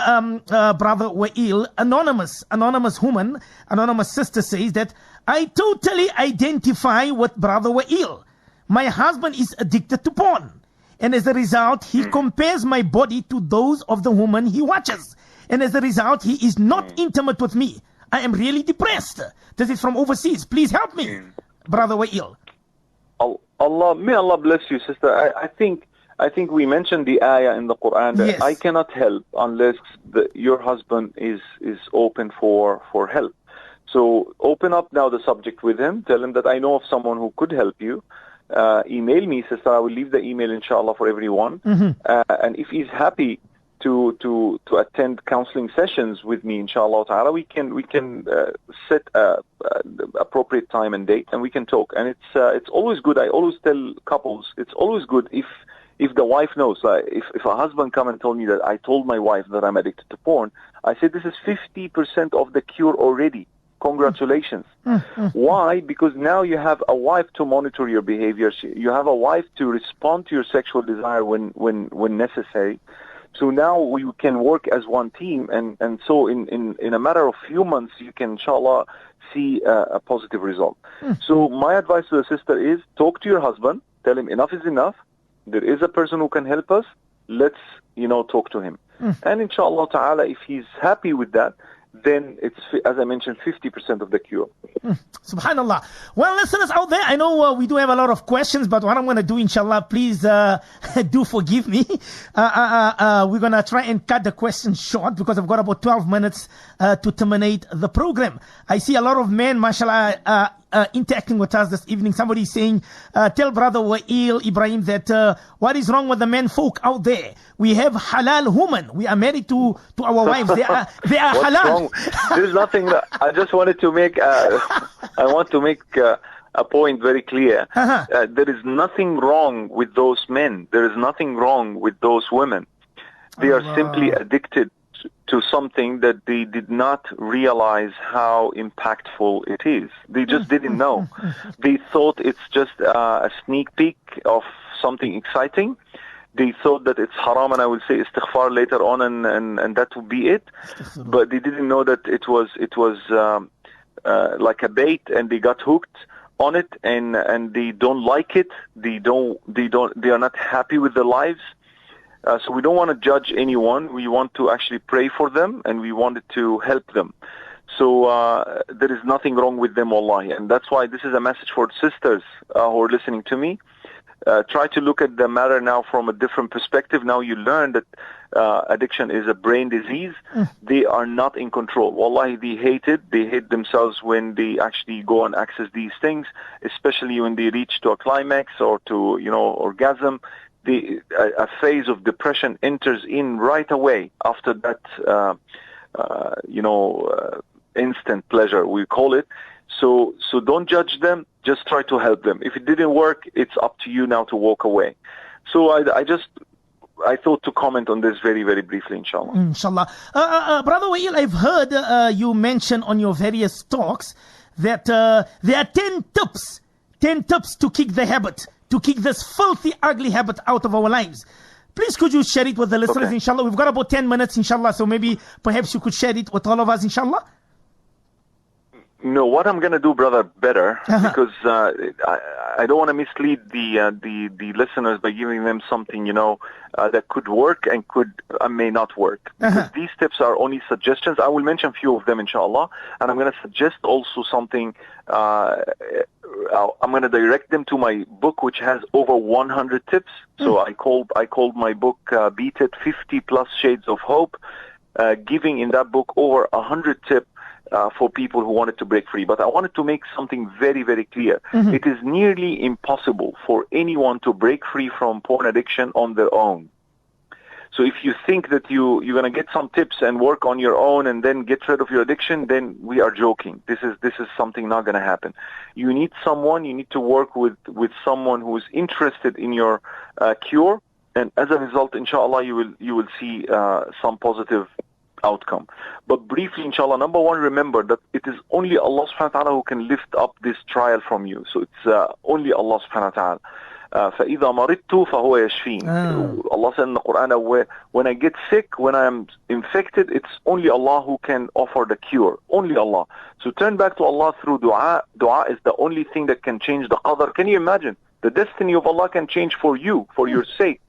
brother Wa'il, anonymous woman, anonymous sister says that I totally identify with brother Wa'il. My husband is addicted to porn. And as a result, he compares my body to those of the woman he watches. And as a result, he is not intimate with me. I am really depressed. This is from overseas. Please help me, brother Wa'il. May Allah bless you, sister. I think we mentioned the ayah in the Quran that I cannot help unless your husband is open for help. So open up now the subject with him. Tell him that I know of someone who could help you. Email me, sister. I will leave the email, inshallah, for everyone. And if he's happy to attend counseling sessions with me, inshallah ta'ala, we can set appropriate time and date, and we can talk. And it's always good. I always tell couples, it's always good if the wife knows. If a husband come and told me that I told my wife that I'm addicted to porn, I said this is 50% of the cure already. Congratulations. Why? Because now you have a wife to monitor your behavior. You have a wife to respond to your sexual desire when necessary. So now we can work as one team, and so in a matter of few months you can, inshallah, see a positive result. So my advice to the sister is talk to your husband, tell him enough is enough. There is a person who can help us. Let's talk to him. And inshallah ta'ala, if he's happy with that, then it's, as I mentioned, 50% of the cure. Subhanallah. Well, listeners out there, I know we do have a lot of questions, but what I'm going to do, inshallah, please do forgive me. We're going to try and cut the questions short because I've got about 12 minutes to terminate the program. I see a lot of men, mashallah, interacting with us this evening. Somebody is saying, tell brother Wa'il Ibrahim that what is wrong with the men folk out there? We have halal women. We are married to our wives. They are halal. Wrong? There's nothing. I just wanted to make. I want to make a point very clear. There is nothing wrong with those men. There is nothing wrong with those women. They are simply addicted to something that they did not realize how impactful it is. They just didn't know. They thought it's just a sneak peek of something exciting. They thought that it's haram, and I will say istighfar later on, and that would be it. But they didn't know that it was like a bait, and they got hooked on it, and they don't like it. They are not happy with their lives. So we don't want to judge anyone. We want to actually pray for them, and we wanted to help them. So there is nothing wrong with them, wallahi. And that's why this is a message for sisters who are listening to me. Try to look at the matter now from a different perspective. Now you learn that addiction is a brain disease. They are not in control. Wallahi, they hate it. They hate themselves when they actually go and access these things, especially when they reach to a climax or to, orgasm. A phase of depression enters in right away after that, instant pleasure, we call it. So don't judge them. Just try to help them. If it didn't work, it's up to you now to walk away. So I thought to comment on this very, very briefly, inshallah. Inshallah. Brother Wa'il, I've heard you mention on your various talks that there are 10 tips to kick the habit, to kick this filthy, ugly habit out of our lives. Please could you share it with the listeners, inshallah? We've got about 10 minutes, inshallah, so maybe perhaps you could share it with all of us, inshallah? No, what I'm going to do, brother, better, because I don't want to mislead the listeners by giving them something, that could work and may not work. Because these tips are only suggestions. I will mention a few of them, inshallah, and I'm going to suggest also something. I'm going to direct them to my book, which has over 100 tips. So I called my book Beat It, 50 Plus Shades of Hope, giving in that book over 100 tips for people who wanted to break free. But I wanted to make something very, very clear. It is nearly impossible for anyone to break free from porn addiction on their own. So if you think that you're going to get some tips and work on your own and then get rid of your addiction, then we are joking. This is something not going to happen. You need to work with someone who is interested in your cure, and as a result, inshallah, you will see some positive outcome. But briefly, inshallah, number one, remember that it is only Allah subhanahu wa ta'ala who can lift up this trial from you. So it's only Allah subhanahu wa ta'ala. فَإِذَا مَرِضْتُ فَهُوَ يَشْفِينِ. Allah said in the Quran, when I get sick, when I am infected, it's only Allah who can offer the cure. Only Allah. So turn back to Allah through dua. Dua is the only thing that can change the qadar. Can you imagine? The destiny of Allah can change for you, for your sake.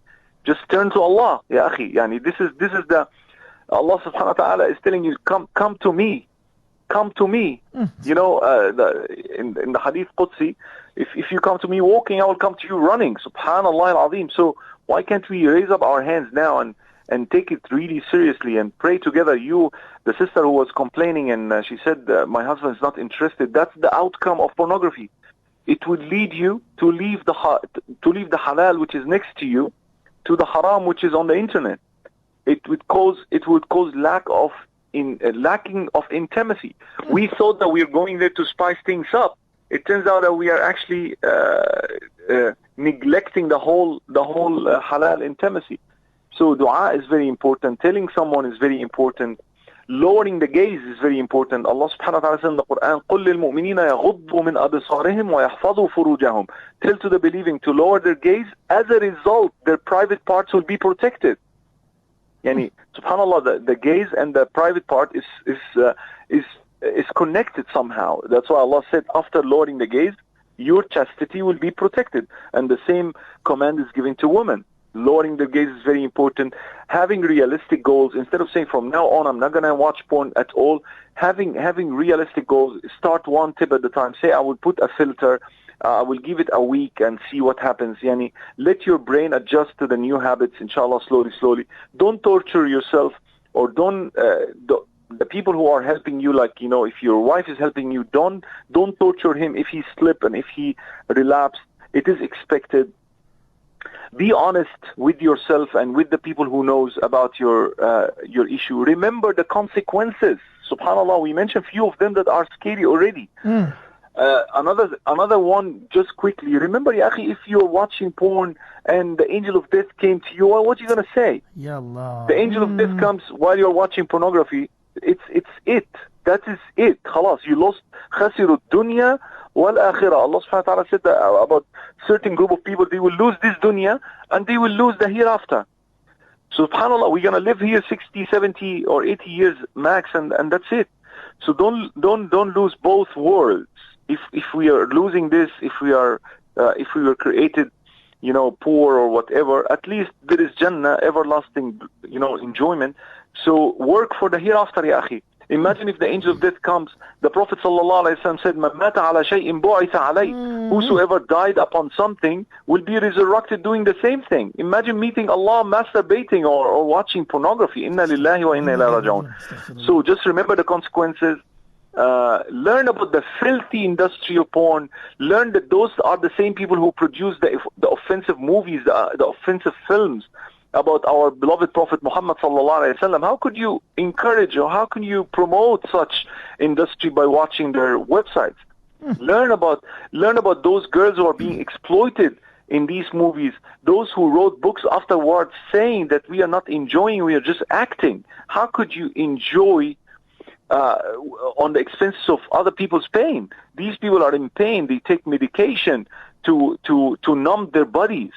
Just turn to Allah, ya akhi. Yani this is the Allah subhanahu wa ta'ala is telling you, come to me. Come to me. You know, in the hadith Qudsi, if you come to me walking, I will come to you running. Subhanallah al-azim. So why can't we raise up our hands now and take it really seriously and pray together? The sister who was complaining and she said, my husband is not interested. That's the outcome of pornography. It would lead you to leave the halal which is next to you to the haram which is on the internet. It would cause lacking of intimacy. We thought that we were going there to spice things up. It turns out that we are actually neglecting the whole halal intimacy. So dua is very important. Telling someone is very important. Lowering the gaze is very important. Allah subhanahu wa ta'ala says in the Quran, قُلْ لِلْمُؤْمِنِينَ يَغُضُّوا مِنْ أَبْصَارِهِمْ وَيَحْفَظُوا فُرُوجَهُم. Tell to the believing to lower their gaze. As a result, their private parts will be protected. Yani, subhanallah, the gaze and the private part is connected somehow. That's why Allah said, after lowering the gaze, your chastity will be protected. And the same command is given to women. Lowering the gaze is very important. Having realistic goals, instead of saying from now on I'm not going to watch porn at all, having realistic goals. Start one tip at a time. Say I will put a filter, I will give it a week and see what happens. Yani, let your brain adjust to the new habits, inshallah, slowly. Don't torture yourself, or don't the people who are helping you, like, you know, if your wife is helping you, don't torture him if he slip and if he relapse. It is expected. Be honest with yourself and with the people who knows about your issue. Remember the consequences. Subhanallah, we mentioned few of them that are scary already. Another one, just quickly. Remember, ya akhi, if you're watching porn and the angel of death came to you, what are you going to say? Ya Allah. The angel of death comes while you're watching pornography. It's it. That is it. Khalas, you lost. خسروا الدنيا والآخرة. Allah subhanahu wa ta'ala said that about certain group of people, they will lose this dunya and they will lose the hereafter. Subhanallah, we're going to live here 60, 70 or 80 years max, and that's it. So don't lose both worlds. If we are losing this, if we were created, you know, poor or whatever, at least there is Jannah, everlasting, you know, enjoyment. So work for the hereafter, ya akhi. Imagine if the angel of death comes. The Prophet ﷺ said, "Man mata ala shay'in bu'itha alayh." Whosoever died upon something will be resurrected doing the same thing. Imagine meeting Allah masturbating or watching pornography. Inna lillahi wa inna ilayhi raji'un. So just remember the consequences. Learn about the filthy industry of porn. Learn that those are the same people who produce the offensive movies, the offensive films about our beloved Prophet Muhammad sallallahu alaihi wasallam. How could you encourage or how can you promote such industry by watching their websites? Learn about those girls who are being exploited in these movies, those who wrote books afterwards saying that we are not enjoying, we are just acting. How could you enjoy on the expenses of other people's pain? These people are in pain. They take medication to numb their bodies.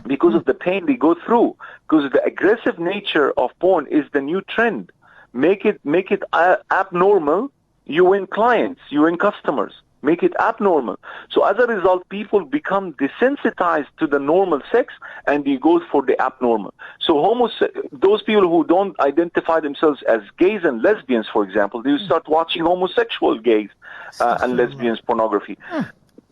Because of the pain they go through, because the aggressive nature of porn is the new trend. Make it abnormal, you win clients, you win customers. Make it abnormal. So as a result, people become desensitized to the normal sex and they go for the abnormal. So those people who don't identify themselves as gays and lesbians, for example, they will start watching homosexual gays and lesbians pornography.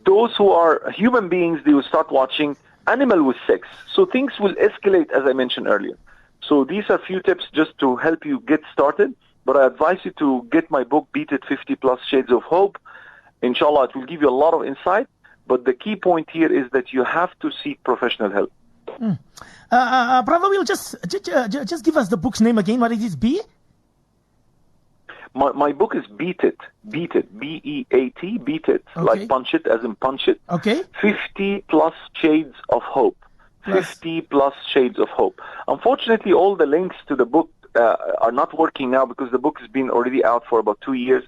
Those who are human beings, they will start watching animal with sex. So things will escalate, as I mentioned earlier. So these are few tips just to help you get started. But I advise you to get my book, Beat It 50 Plus Shades of Hope. Inshallah, it will give you a lot of insight. But the key point here is that you have to seek professional help. Brother Will, just give us the book's name again. What is this? My book is Beat It, B-E-A-T, Beat It, like punch it, as in punch it. Okay. 50 plus shades of hope. 50 plus shades of hope. Unfortunately, all the links to the book are not working now because the book has been already out for about 2 years.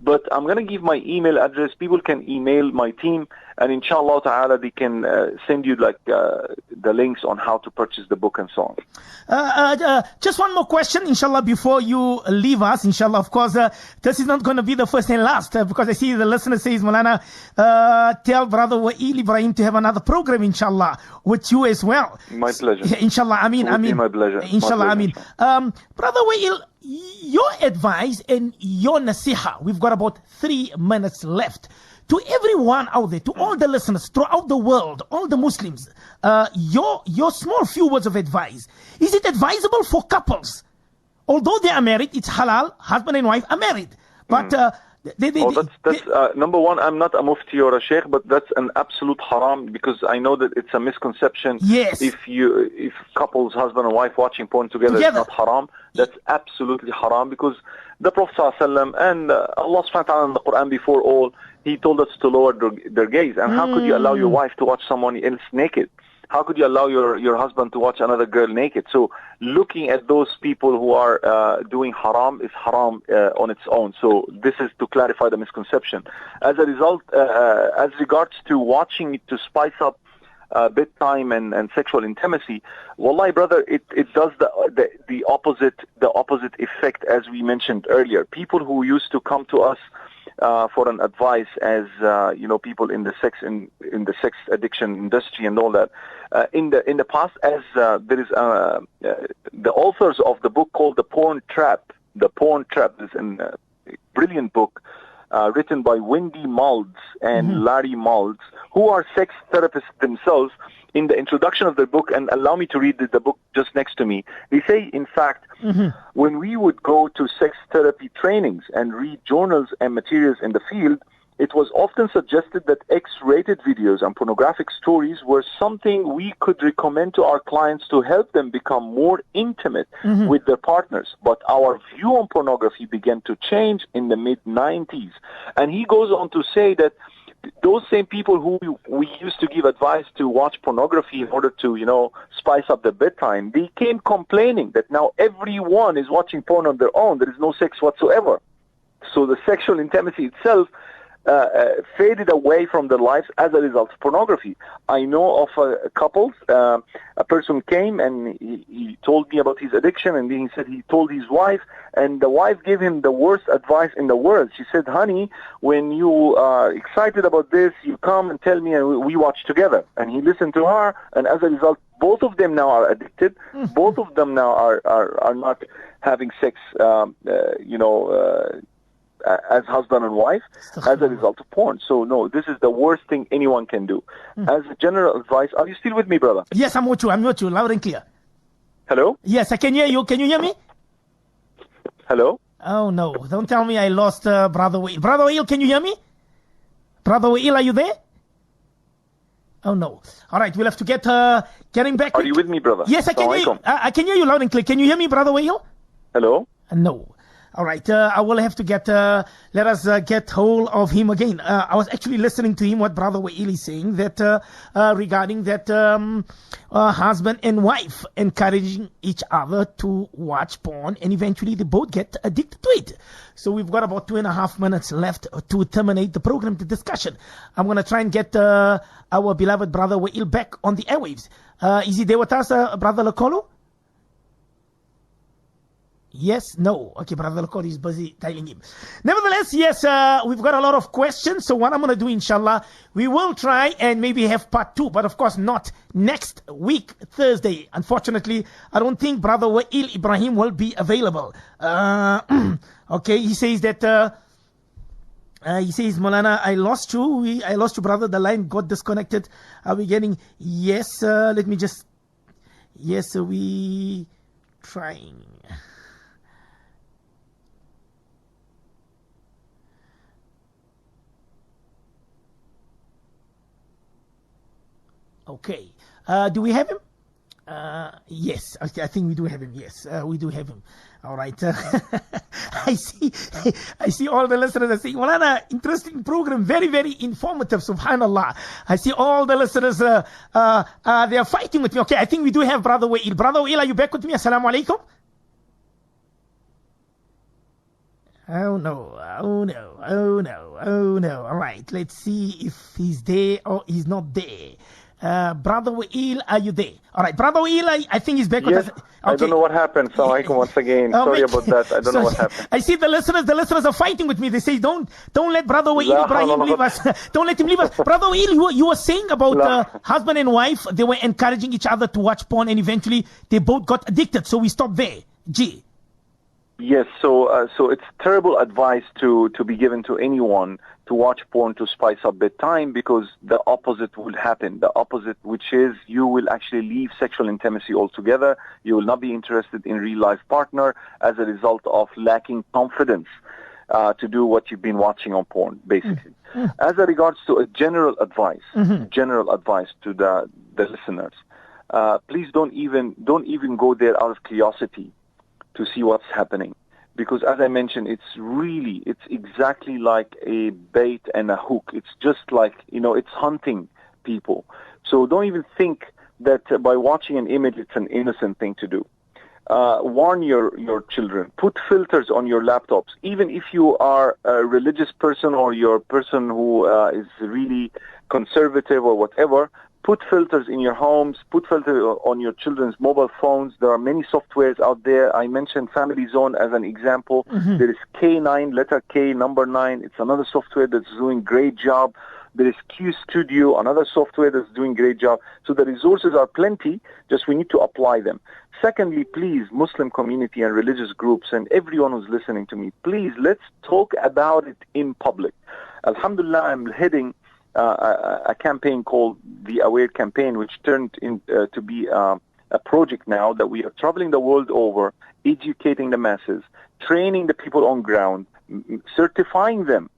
But I'm going to give my email address. People can email my team, and inshallah ta'ala, they can send you the links on how to purchase the book and so on. Just one more question, inshallah, before you leave us. Inshallah, of course, this is not going to be the first and last because I see the listener says, Maulana, tell Brother Wa'il Ibrahim to have another program, inshallah, with you as well. My pleasure. Yeah, inshallah, Ameen, Ameen. My pleasure. Inshallah, Ameen. Brother Wa'il, your advice and your nasiha, we've got about 3 minutes left. To everyone out there, to all the listeners throughout the world, all the Muslims, your small few words of advice. Is it advisable for couples? Although they are married, it's halal, husband and wife are married. But that's number one, I'm not a mufti or a sheikh, but that's an absolute haram because I know that it's a misconception. Yes. If couples, husband and wife watching porn together is not haram, that's absolutely haram because the Prophet ﷺ and Allah subhanahu wa ta'ala in the Quran before all, he told us to lower their gaze. And how could you allow your wife to watch someone else naked? How could you allow your husband to watch another girl naked? So looking at those people who are doing haram is haram on its own. So this is to clarify the misconception. As a result, as regards to watching it to spice up bedtime and sexual intimacy, wallahi brother, it does the opposite effect as we mentioned earlier. People who used to come to us for an advice as people in the sex addiction industry and all that. In the past, as there is the authors of the book called The Porn Trap. The Porn Trap is a brilliant book written by Wendy Malds and Larry Malds, who are sex therapists themselves. In the introduction of the book, and allow me to read the book just next to me, they say, in fact, when we would go to sex therapy trainings and read journals and materials in the field, it was often suggested that X-rated videos and pornographic stories were something we could recommend to our clients to help them become more intimate with their partners. But our view on pornography began to change in the mid-90s. And he goes on to say that those same people who we used to give advice to watch pornography in order to, spice up their bedtime, they came complaining that now everyone is watching porn on their own. There is no sex whatsoever. So the sexual intimacy itself faded away from their lives as a result of pornography. I know of couples, a person came and he told me about his addiction, and then he said he told his wife, and the wife gave him the worst advice in the world. She said, honey, when you are excited about this, you come and tell me and we watch together. And he listened to her, and as a result, both of them now are addicted. Both of them now are not having sex, as husband and wife as a result of porn. So no, this is the worst thing anyone can do. As a general advice, are you still with me, brother? Yes, I'm with you, loud and clear. Hello? Yes, I can hear you. Can you hear me? Hello? Oh no, don't tell me I lost Brother Wa'il. Brother Wa'il, can you hear me? Brother Wa'il, are you there? Oh no. All right, we'll have to getting back. Are you with me, brother? Yes, I can hear you. I can hear you loud and clear. Can you hear me, Brother Wa'il? Hello? No. All right, I will have to let us get hold of him again. I was actually listening to him, what Brother Wa'il is saying, that regarding that husband and wife encouraging each other to watch porn, and eventually they both get addicted to it. So we've got about 2.5 minutes left to terminate the program, the discussion. I'm going to try and get our beloved Brother Wa'il back on the airwaves. Is he there with us, Brother Lakolo? Yes, no. Okay, Brother Lakoli is busy dialing him. Nevertheless, yes, we've got a lot of questions. So what I'm going to do, inshallah, we will try and maybe have part 2, but of course not next week, Thursday. Unfortunately, I don't think Brother Wa'il Ibrahim will be available. Okay, he says that, Maulana, I lost you. I lost you, brother. The line got disconnected. Are we getting, yes, let me just, yes, we trying. Okay. Do we have him? Yes, I think we do have him. Yes, we do have him. All right. I see all the listeners are saying, well, interesting program, very, very informative, subhanallah. I see all the listeners, they are fighting with me. Okay, I think we do have Brother Wa'il. Brother Wa'il, are you back with me? Assalamu alaikum. Oh no. All right, let's see if he's there or he's not there. Brother Wa'il, are you there? All right, Brother Wa'il, I think he's back with us. Okay. I don't know what happened. Assalamu alaikum once again. Sorry about that. I don't know what happened. I see the listeners are fighting with me. They say, don't let Brother Wa'il Ibrahim leave us. Don't let him leave us. Brother Wa'il, you were saying about husband and wife. They were encouraging each other to watch porn, and eventually they both got addicted. So we stopped there. G. Yes, so it's terrible advice to be given to anyone to watch porn to spice up bedtime, because the opposite will happen. The opposite, which is you will actually leave sexual intimacy altogether. You will not be interested in real life partner as a result of lacking confidence to do what you've been watching on porn, basically. As a regards to a general advice to the listeners, please don't even go there out of curiosity to see what's happening. Because as I mentioned, it's exactly like a bait and a hook. It's just like, it's hunting people. So don't even think that by watching an image, it's an innocent thing to do. Warn your children. Put filters on your laptops. Even if you are a religious person or you're a person who is really conservative or whatever, put filters in your homes, put filters on your children's mobile phones. There are many softwares out there. I mentioned Family Zone as an example. There is K9, letter K, number 9. It's another software that's doing a great job. There is Q Studio, another software that's doing a great job. So the resources are plenty, just we need to apply them. Secondly, please, Muslim community and religious groups and everyone who's listening to me, please, let's talk about it in public. Alhamdulillah, I'm heading a campaign called the Aware Campaign, which turned to be a project now that we are traveling the world over, educating the masses, training the people on ground, certifying them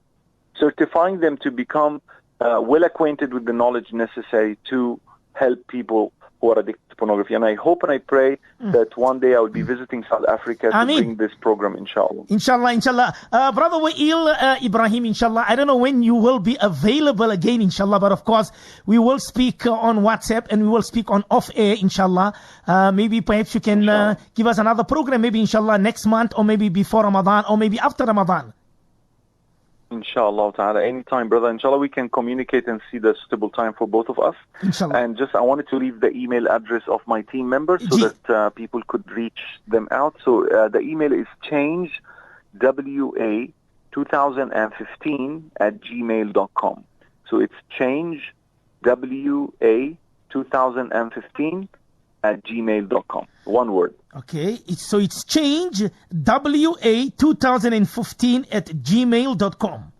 to become well acquainted with the knowledge necessary to help people who are addicted to pornography. And I hope and I pray that one day I will be visiting South Africa to bring this program, inshallah. Inshallah. Brother Wa'il, Ibrahim, inshallah. I don't know when you will be available again, inshallah, but of course we will speak on WhatsApp and we will speak on off-air, inshallah. Maybe perhaps you can give us another program, maybe inshallah next month, or maybe before Ramadan, or maybe after Ramadan. Inshallah ta'ala, anytime, brother. Inshallah, we can communicate and see the suitable time for both of us. Inshallah. And I wanted to leave the email address of my team members so that people could reach them out. So the email is changewa2015@gmail.com. So it's changewa2015@gmail.com. One word. Okay, so it's changewa2015@gmail.com.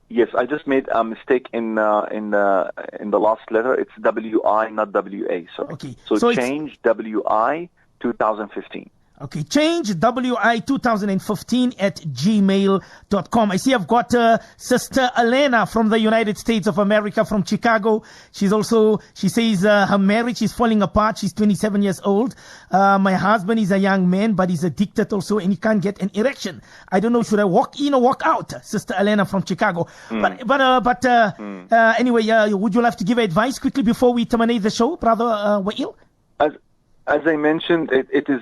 Yes, I just made a mistake in the last letter. It's WI, not WA. Sorry. Okay. So change WI 2015. Okay, change WI2015@gmail.com. I see I've got Sister Elena from the United States of America, from Chicago. She says her marriage is falling apart. She's 27 years old. My husband is a young man, but he's addicted also, and he can't get an erection. I don't know, should I walk in or walk out? Sister Elena from Chicago. But anyway, would you like to give advice quickly before we terminate the show, Brother Wa'il? As I mentioned, it is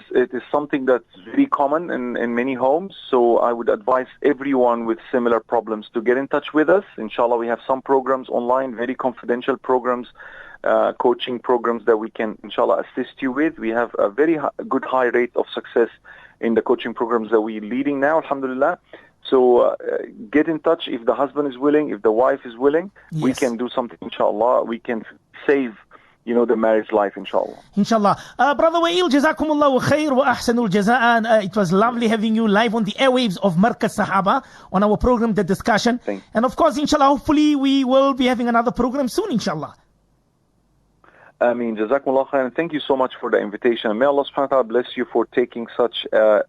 something that's very common in many homes. So I would advise everyone with similar problems to get in touch with us. Inshallah, we have some programs online, very confidential programs, coaching programs that we can, inshallah, assist you with. We have a very good high rate of success in the coaching programs that we're leading now, alhamdulillah. So get in touch if the husband is willing, if the wife is willing. Yes. We can do something, inshallah. We can save the marriage life, inshallah. Inshallah. Brother Wa'il, jazakumullahu khair wa ahsanul jazaa. It was lovely having you live on the airwaves of Markaz Sahaba on our program, The Discussion. And of course, inshallah, hopefully we will be having another program soon, inshallah. Ameen. Jazakumullah khair. And thank you so much for the invitation. And may Allah subhanahu wa ta'ala bless you for taking such a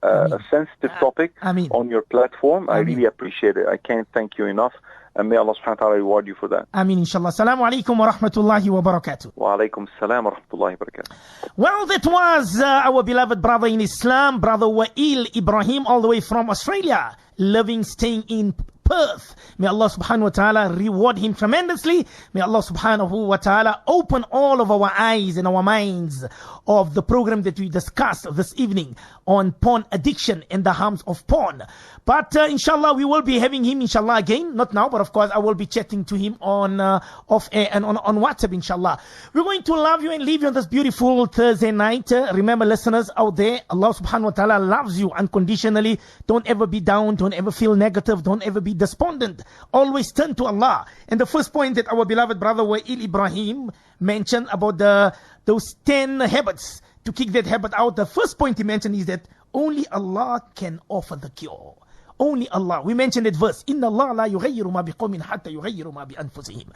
sensitive topic on your platform. I really appreciate it. I can't thank you enough. And may Allah subhanahu wa ta'ala reward you for that. Ameen, inshallah. Assalamu alaikum wa rahmatullahi wa barakatuh. Wa alaikum assalam wa rahmatullahi wa barakatuh. Well, that was our beloved brother in Islam, brother Wa'il Ibrahim, all the way from Australia, staying in Perth. May Allah subhanahu wa ta'ala reward him tremendously. May Allah subhanahu wa ta'ala open all of our eyes and our minds of the program that we discussed this evening on porn addiction and the harms of porn. But inshallah, we will be having him inshallah again, not now, but of course I will be chatting to him on off air and on WhatsApp inshallah. We're going to love you and leave you on this beautiful Thursday night. Remember, listeners out there, Allah subhanahu wa ta'ala loves you unconditionally. Don't ever be down, don't ever feel negative, don't ever be despondent. Always turn to Allah. And the first point that our beloved brother Wa'il Ibrahim mentioned about those 10 habits to kick that habit out, the first point he mentioned is that only Allah can offer the cure. Only Allah. We mentioned that verse, Inna Allah la yughayyiru ma biqawmin hatta yughayyiru ma bi anfusihim.